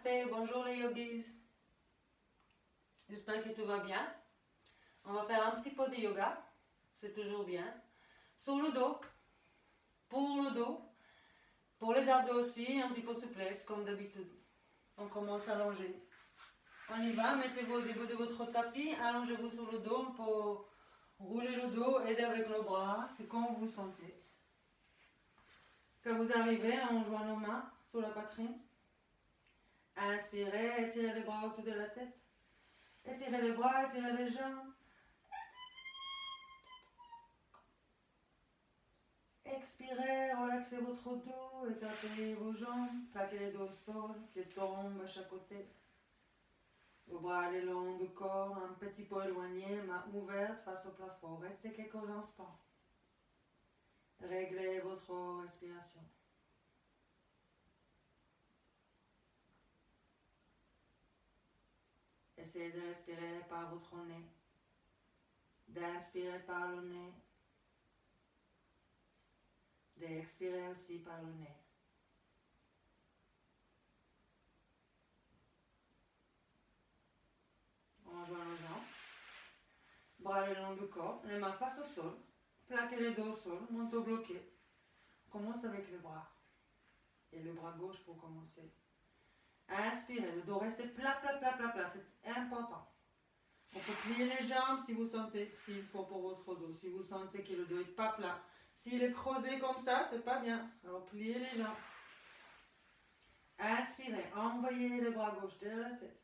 Namasté, bonjour les yogis. J'espère que tout va bien. On va faire un petit peu de yoga, c'est toujours bien. Sur le dos, pour les abdos aussi, un petit peu souplesse comme d'habitude. On commence à allonger. On y va, mettez-vous au début de votre tapis, allongez-vous sur le dos, on peut rouler le dos, aider avec le bras, c'est comme vous sentez. Quand vous arrivez, on joint nos mains sur la poitrine. Inspirez, étirez les bras autour de la tête. Étirez les bras, étirez les jambes. Expirez, relaxez votre dos, écartez vos jambes, plaquez les dos au sol, pieds tombent à chaque côté. Vos bras le long du corps, un petit peu éloignés, mains ouvertes face au plafond. Restez quelques instants. Réglez votre respiration. Essayez de respirer par votre nez, d'inspirer par le nez, d'expirer aussi par le nez. On joint nos jambes, bras le long du corps, les mains face au sol, plaquez les dos au sol, manteau bloqué. Commence avec le bras et le bras gauche pour commencer. Inspirez, le dos reste plat, c'est important. On peut plier les jambes si vous sentez, s'il faut pour votre dos. Si vous sentez que le dos n'est pas plat. S'il est creusé comme ça, c'est pas bien. Alors pliez les jambes. Inspirez, envoyez le bras gauche derrière la tête.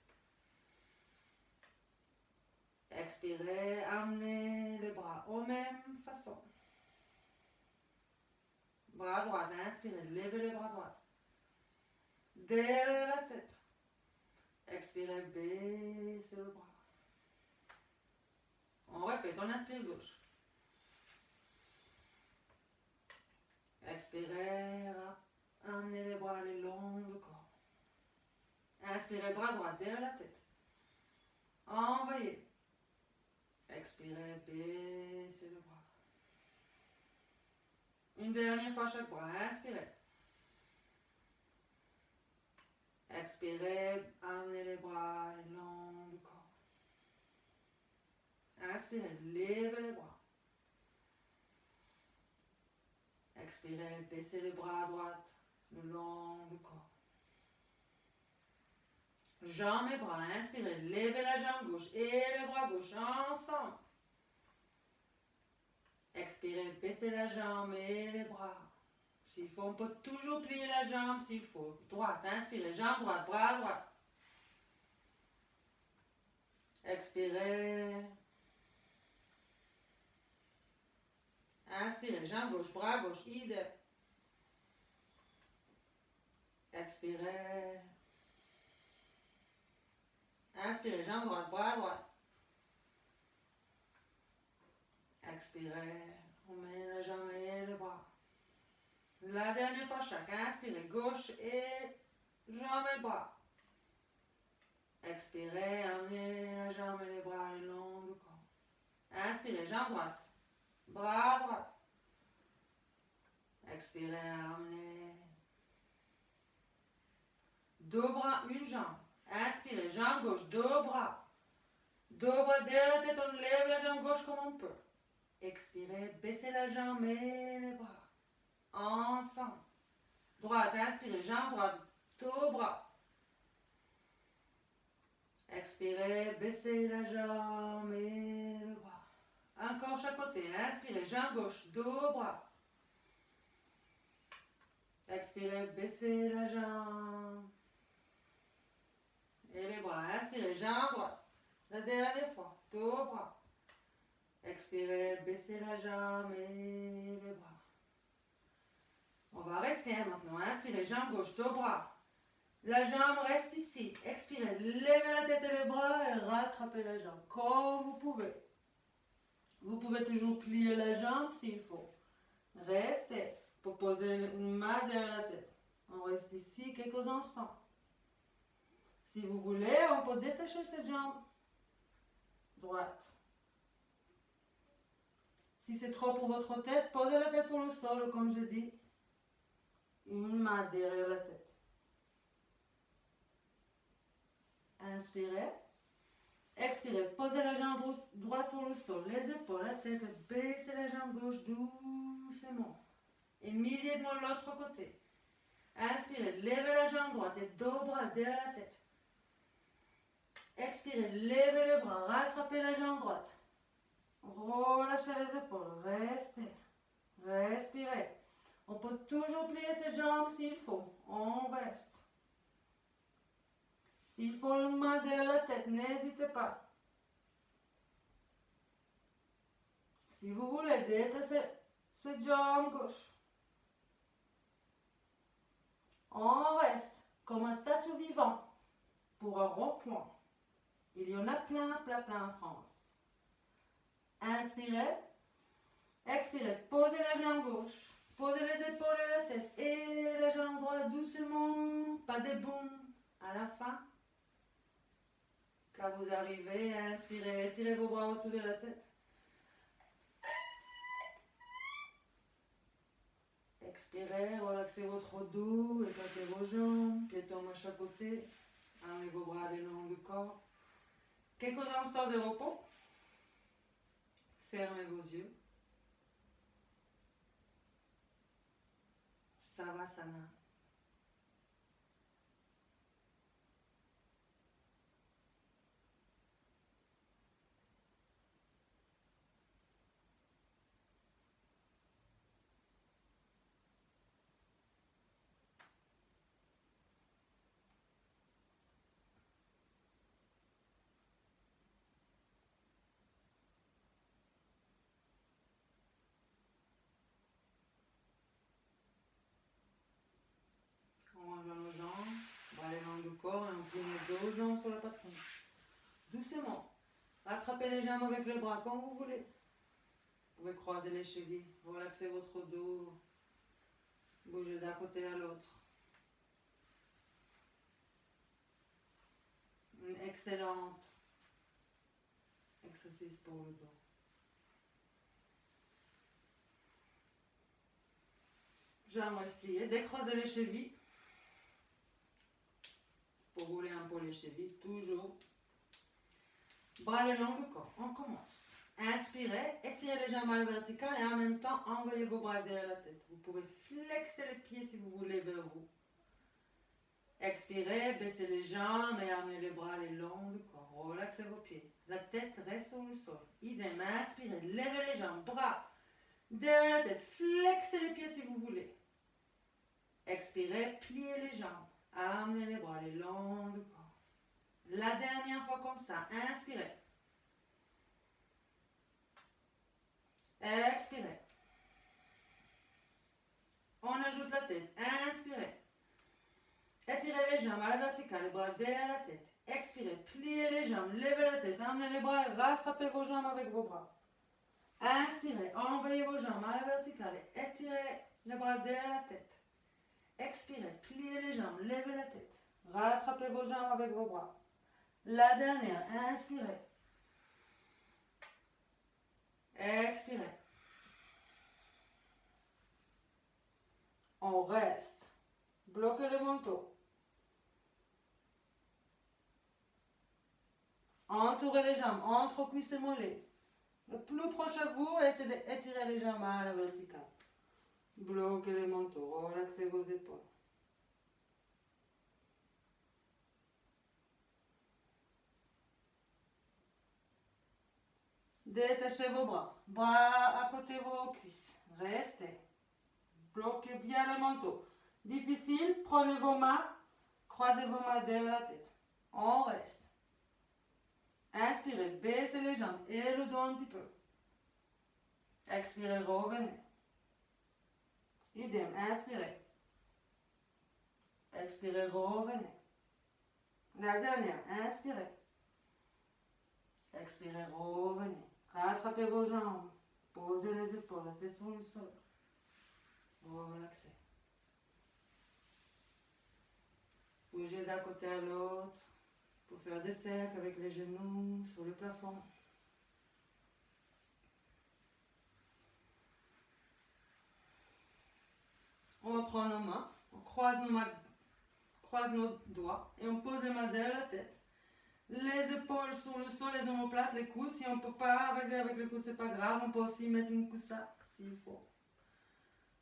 Expirez, amenez les bras aux mêmes façons. Bras droit, inspirez, levez les bras droits. Derrière la tête. Expirez, baissez le bras. On répète, on inspire gauche. Expirez, amenez les bras le long du corps. Inspirez, bras droit derrière la tête. Envoyez. Expirez, baissez le bras. Une dernière fois chaque bras. Inspirez. Expirez, amenez les bras le long du corps. Inspirez, levez les bras. Expirez, baissez les bras à droite le long du corps. Jambes et bras, inspirez, levez la jambe gauche et les bras gauche ensemble. Expirez, baissez la jambe et les bras. S'il faut, on peut toujours plier la jambe s'il faut. Droite, inspirez, jambe droite, bras droit. Expirez. Inspirez, jambe gauche, bras gauche, idem. Expirez. Inspirez, jambe droite, bras droite. Expirez, on met la jambe et le bras. La dernière fois chaque, inspirez, gauche et jambe et bras. Expirez, amenez la jambe et les bras le long du corps. Inspirez, jambe droite, bras droite. Expirez, amenez. Deux bras, une jambe. Inspirez, jambe gauche, deux bras. Deux bras derrière la tête, on lève la jambe gauche comme on peut. Expirez, baissez la jambe et les bras. Ensemble. Droite, inspirez, jambe droite, deux bras. Expirez, baissez la jambe et le bras. Encore chaque côté. Inspirez, jambe gauche, deux bras. Expirez, baissez la jambe et les bras. Inspirez, jambe droite. La dernière fois, deux bras. Expirez, baissez la jambe et les bras. On va rester maintenant. Inspirez, jambe gauche, deux bras. La jambe reste ici. Expirez, levez la tête et les bras et rattrapez la jambe comme vous pouvez. Vous pouvez toujours plier la jambe s'il faut. Restez pour poser une main derrière la tête. On reste ici quelques instants. Si vous voulez, on peut détacher cette jambe droite. Si c'est trop pour votre tête, posez la tête sur le sol, comme je dis. Une main derrière la tête. Inspirez. Expirez. Posez la jambe droite sur le sol, les épaules, la tête. Baissez la jambe gauche doucement. Immédiatement de l'autre côté. Inspirez. Levez la jambe droite et dos bras derrière la tête. Expirez. Levez le bras. Rattrapez la jambe droite. Relâchez les épaules. Restez. Respirez. On peut toujours plier ses jambes s'il faut. On reste. S'il faut une main derrière la tête, n'hésitez pas. Si vous voulez détacher cette jambe gauche, on reste comme un statut vivant pour un rond-point. Il y en a plein en France. Inspirez, expirez, posez la jambe gauche, posez les épaules et la tête et la jambe droite doucement, pas de boum à la fin. Quand vous arrivez, inspirez, étirez vos bras autour de la tête. Expirez, relaxez votre dos, écartez vos jambes, pieds tombent à chaque côté. Amenez vos bras le long du corps. Quelques instants de repos. Fermez vos yeux. Savasana. On rejoint nos jambes, bras le long du corps et on plie nos deux jambes sur la poitrine. Doucement. Rattrapez les jambes avec les bras comme vous voulez. Vous pouvez croiser les chevilles, relaxer votre dos, bouger d'un côté à l'autre. Une excellente exercice pour le dos. Jambes restent pliées, décroisez les chevilles. Pour rouler un peu les chevilles, toujours. Bras le long du corps, on commence. Inspirez, étirez les jambes à la verticale et en même temps, envoyez vos bras derrière la tête. Vous pouvez flexer les pieds si vous voulez vers vous. Expirez, baissez les jambes et amenez les bras le long du corps. Relaxez vos pieds. La tête reste sur le sol. Idem, inspirez, levez les jambes, bras derrière la tête. Flexez les pieds si vous voulez. Expirez, pliez les jambes. Amenez les bras le long du corps. La dernière fois comme ça. Inspirez. Expirez. On ajoute la tête. Inspirez. Étirez les jambes à la verticale, les bras derrière la tête. Expirez, pliez les jambes, levez la tête, emmenez les bras et rattrapez vos jambes avec vos bras. Inspirez, envoyez vos jambes à la verticale, étirez les bras derrière la tête. Expirez, pliez les jambes, levez la tête, rattrapez vos jambes avec vos bras. La dernière, inspirez. Expirez. On reste. Bloquez le manteau. Entourez les jambes entre cuisses et mollets. Le plus proche à vous, essayez d'étirer les jambes à la verticale. Bloquez les manteaux, relaxez vos épaules. Détachez vos bras. Bras à côté de vos cuisses. Restez. Bloquez bien le manteau. Difficile, prenez vos mains, croisez vos mains derrière la tête. On reste. Inspirez, baissez les jambes et le dos un petit peu. Expirez, revenez. Idem, inspirez. Expirez, revenez. La dernière, inspirez. Expirez, revenez. Rattrapez vos jambes. Posez les épaules, la tête sur le sol. Relaxez. Bougez d'un côté à l'autre pour faire des cercles avec les genoux sur le plafond. On va prendre nos mains, on croise nos doigts et on pose les mains derrière la tête. Les épaules sur le sol, les omoplates, les coudes. Si on ne peut pas arriver avec le coude, c'est pas grave. On peut aussi mettre une coussa s'il faut.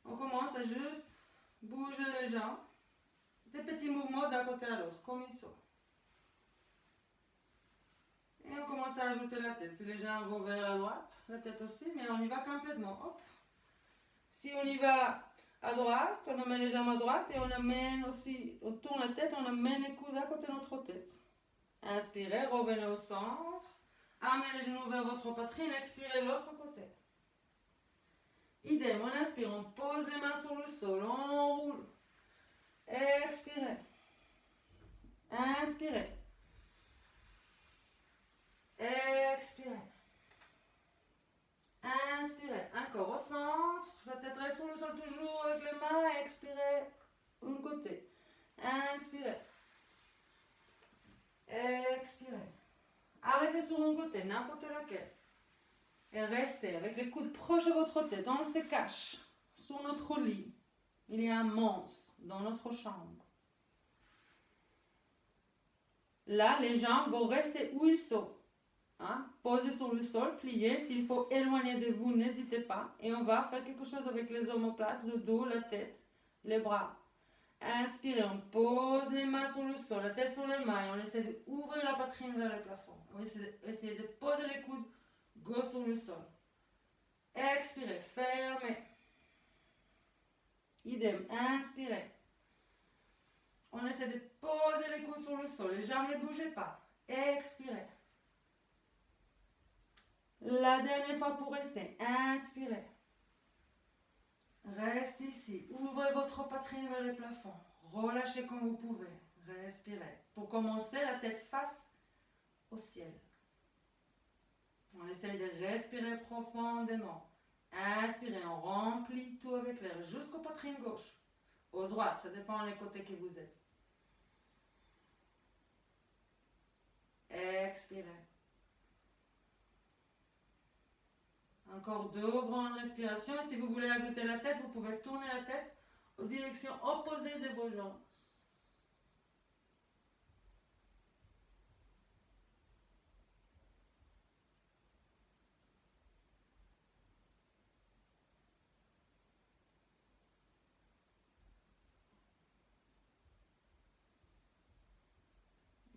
On commence à juste bouger les jambes. Des petits mouvements d'un côté à l'autre, comme ils sont. Et on commence à ajouter la tête. Si les jambes vont vers la droite, la tête aussi, mais on y va complètement. Hop. Si on y va à droite, on amène les jambes à droite et on amène aussi, on tourne la tête, on amène les coudes à côté de notre tête. Inspirez, revenez au centre. Amenez les genoux vers votre poitrine, expirez l'autre côté. Idem, on inspire, on pose les mains sur le sol, on roule. Expirez. Inspirez. Expirez. Inspirez. Encore au centre. La tête reste sur le sol toujours avec les mains. Expirez. Un côté. Inspirez. Expirez. Arrêtez sur un côté, n'importe laquelle. Et restez avec les coudes proches de votre tête. On se cache sur notre lit. Il y a un monstre dans notre chambre. Là, les jambes vont rester où ils sont. Hein? Posez sur le sol, pliez. S'il faut éloigner de vous, n'hésitez pas. Et on va faire quelque chose avec les omoplates, le dos, la tête, les bras. Inspirez, on pose les mains sur le sol, la tête sur les mains. Et on essaie d'ouvrir la poitrine vers le plafond. On essaie de poser les coudes gauche sur le sol. Expirez, fermez. Idem, inspirez. On essaie de poser les coudes sur le sol. Les jambes ne bougez pas. Expirez. La dernière fois pour rester. Inspirez. Restez ici. Ouvrez votre poitrine vers le plafond. Relâchez comme vous pouvez. Respirez. Pour commencer, la tête face au ciel. On essaie de respirer profondément. Inspirez. On remplit tout avec l'air jusqu'au poitrine gauche. Ou droite, ça dépend des côtés que vous êtes. Expirez. Encore 2 grandes respirations. Si vous voulez ajouter la tête, vous pouvez tourner la tête en direction opposée de vos jambes.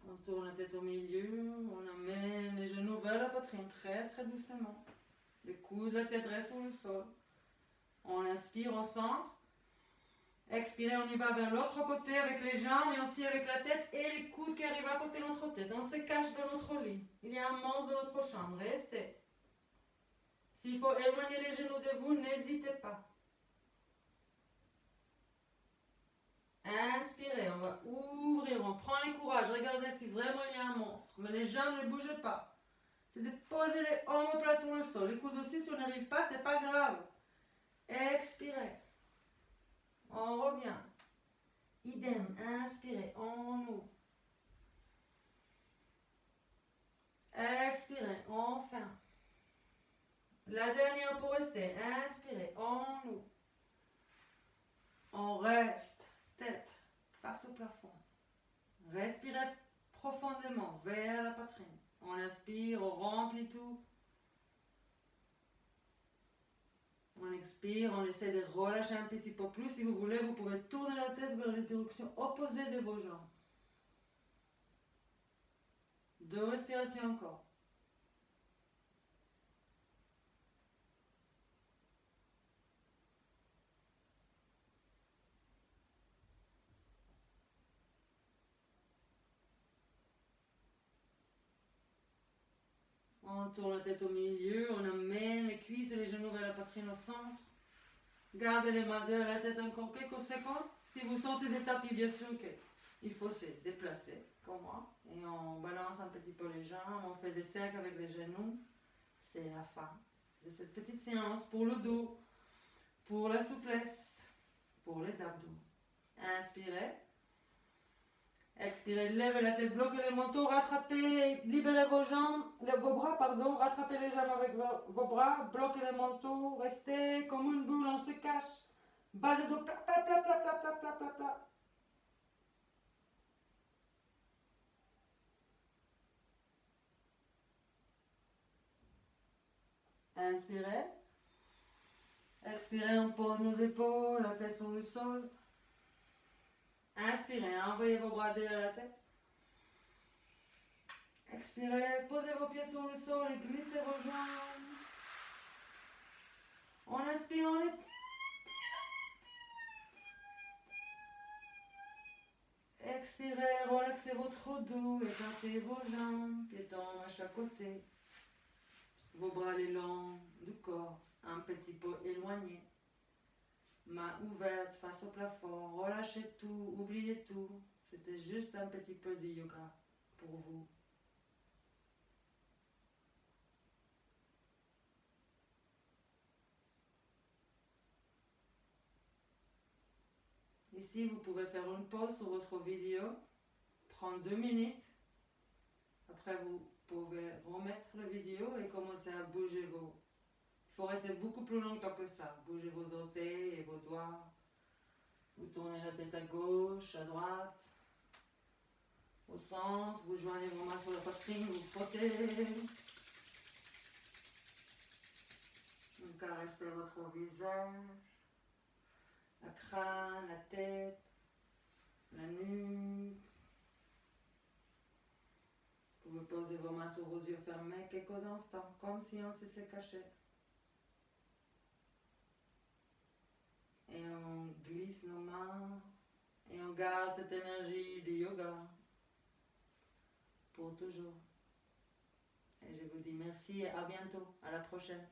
On tourne la tête au milieu, on amène les genoux vers la poitrine très très doucement. Les coudes, la tête reste sur le sol. On inspire au centre. Expirez, on y va vers l'autre côté avec les jambes et aussi avec la tête et les coudes qui arrivent à côté de notre tête. On se cache dans notre lit. Il y a un monstre dans notre chambre. Restez. S'il faut éloigner les genoux de vous, n'hésitez pas. Inspirez, on va ouvrir, on prend les courages. Regardez si vraiment il y a un monstre. Mais les jambes ne bougent pas. C'est de poser les omoplates sur le sol. Les coudes aussi, si on n'arrive pas, c'est pas grave. Expirez. On revient. Idem, inspirez, on ouvre. Expirez, on ferme. La dernière pour rester. Inspirez, on ouvre. On reste, tête face au plafond. Respirez profondément vers la poitrine. On inspire, on remplit tout. On expire, on essaie de relâcher un petit peu plus. Si vous voulez, vous pouvez tourner la tête vers les directions opposées de vos jambes. 2 respirations encore. On tourne la tête au milieu, on amène les cuisses et les genoux vers la poitrine au centre. Gardez les mains derrière la tête encore quelques secondes. Si vous sentez des tapis, bien sûr qu'il faut se déplacer, comme moi. Et on balance un petit peu les jambes, on fait des cercles avec les genoux. C'est la fin de cette petite séance pour le dos, pour la souplesse, pour les abdos. Inspirez. Expirez, levez la tête, bloquez les manteaux, rattrapez, libérez vos jambes, vos bras, pardon, rattrapez les jambes avec vos bras, bloquez les manteaux, restez comme une boule, on se cache. Bas de dos, plat, plat, plat, plat, plat, plat, plat, plat, plat. Inspirez. Expirez, on pose nos épaules, la tête sur le sol. Inspirez, envoyez vos bras derrière la tête. Expirez, posez vos pieds sur le sol et glissez vos jambes. On inspire, on étire. Expirez, relaxez votre dos, écartez vos jambes, pieds tombent à chaque côté. Vos bras les longs du corps, un petit peu éloignés. Mains ouvertes face au plafond, relâchez tout, oubliez tout. C'était juste un petit peu de yoga pour vous. Ici, vous pouvez faire une pause sur votre vidéo, prendre 2 minutes. Après, vous pouvez remettre la vidéo et commencer à bouger vos... Il faut rester beaucoup plus longtemps que ça. Bougez vos orteils et vos doigts. Vous tournez la tête à gauche, à droite, au centre. Vous joignez vos mains sur la poitrine, vous frottez. Vous caressez votre visage, la crâne, la tête, la nuque. Vous pouvez poser vos mains sur vos yeux fermés quelques instants, comme si on s'était caché. Et on glisse nos mains et on garde cette énergie de yoga pour toujours. Et je vous dis merci et à bientôt, à la prochaine.